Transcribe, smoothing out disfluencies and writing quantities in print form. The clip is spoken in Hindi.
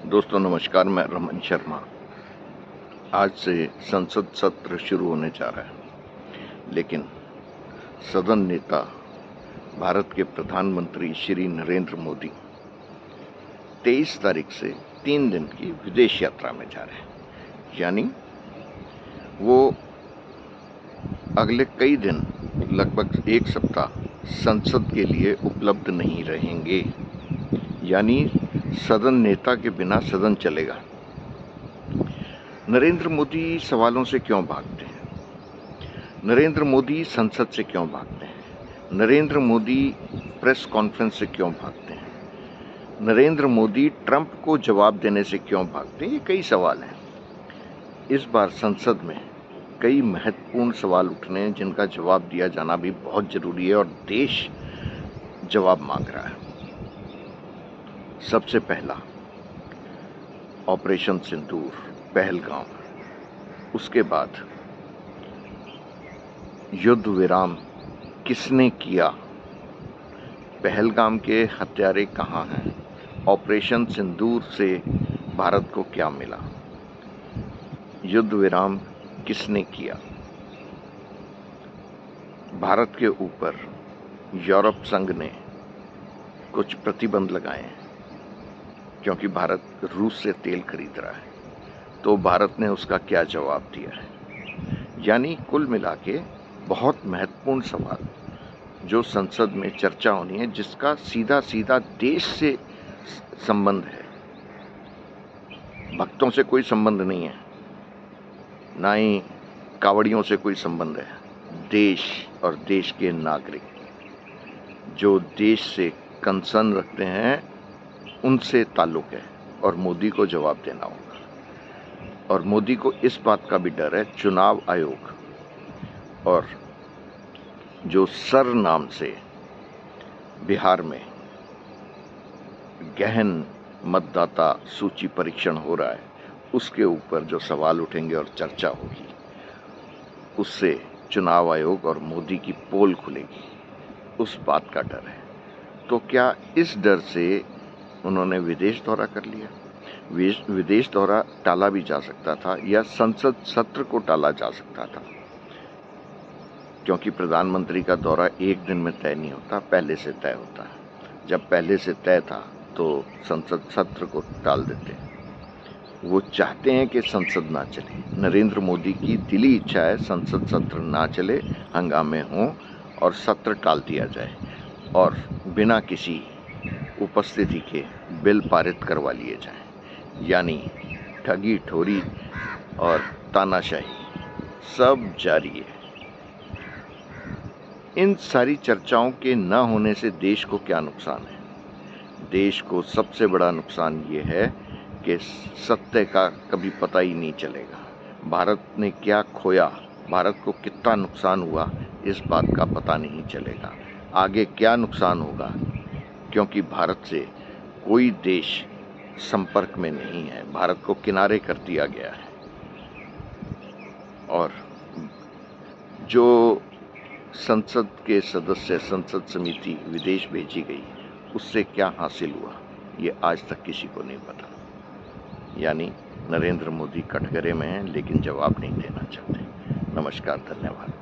दोस्तों नमस्कार, मैं रमन शर्मा। आज से संसद सत्र शुरू होने जा रहा है, लेकिन सदन नेता भारत के प्रधानमंत्री श्री नरेंद्र मोदी 23 तारीख से 3 दिन की विदेश यात्रा में जा रहे हैं। यानी वो अगले कई दिन, लगभग 1 सप्ताह संसद के लिए उपलब्ध नहीं रहेंगे। यानी सदन नेता के बिना सदन चलेगा। नरेंद्र मोदी सवालों से क्यों भागते हैं? नरेंद्र मोदी संसद से क्यों भागते हैं? नरेंद्र मोदी प्रेस कॉन्फ्रेंस से क्यों भागते हैं? नरेंद्र मोदी ट्रंप को जवाब देने से क्यों भागते हैं? ये कई सवाल हैं। इस बार संसद में कई महत्वपूर्ण सवाल उठने हैं जिनका जवाब दिया जाना भी बहुत जरूरी है और देश जवाब मांग रहा है। सबसे पहला, ऑपरेशन सिंदूर, पहलगाम। उसके बाद युद्ध विराम किसने किया? पहलगाम के हत्यारे कहाँ हैं? ऑपरेशन सिंदूर से भारत को क्या मिला? युद्ध विराम किसने किया? भारत के ऊपर यूरोप संघ ने कुछ प्रतिबंध लगाए हैं क्योंकि भारत रूस से तेल खरीद रहा है। तो भारत ने उसका क्या जवाब दिया है? यानी कुल मिला के बहुत महत्वपूर्ण सवाल जो संसद में चर्चा होनी है, जिसका सीधा सीधा देश से संबंध है। भक्तों से कोई संबंध नहीं है, ना ही कावड़ियों से कोई संबंध है। देश और देश के नागरिक जो देश से कंसर्न रखते हैं उनसे ताल्लुक है और मोदी को जवाब देना होगा। और मोदी को इस बात का भी डर है, चुनाव आयोग और जो सर नाम से बिहार में गहन मतदाता सूची परीक्षण हो रहा है, उसके ऊपर जो सवाल उठेंगे और चर्चा होगी, उससे चुनाव आयोग और मोदी की पोल खुलेगी, उस बात का डर है। तो क्या इस डर से उन्होंने विदेश दौरा कर लिया? विदेश दौरा टाला भी जा सकता था या संसद सत्र को टाला जा सकता था, क्योंकि प्रधानमंत्री का दौरा एक दिन में तय नहीं होता, पहले से तय होता है। जब पहले से तय था तो संसद सत्र को टाल देते। वो चाहते हैं कि संसद ना चले। नरेंद्र मोदी की दिली इच्छा है संसद सत्र ना चले, हंगामे हों और सत्र टाल दिया जाए और बिना किसी उपस्थिति के बिल पारित करवा लिए जाएं। यानी ठगी ठोरी और तानाशाही सब जारी है। इन सारी चर्चाओं के न होने से देश को क्या नुकसान है? देश को सबसे बड़ा नुकसान ये है कि सत्य का कभी पता ही नहीं चलेगा। भारत ने क्या खोया, भारत को कितना नुकसान हुआ, इस बात का पता नहीं चलेगा। आगे क्या नुकसान होगा, क्योंकि भारत से कोई देश संपर्क में नहीं है, भारत को किनारे कर दिया गया है। और जो संसद के सदस्य, संसद समिति विदेश भेजी गई, उससे क्या हासिल हुआ, ये आज तक किसी को नहीं पता। यानी नरेंद्र मोदी कटघरे में हैं लेकिन जवाब नहीं देना चाहते। नमस्कार, धन्यवाद।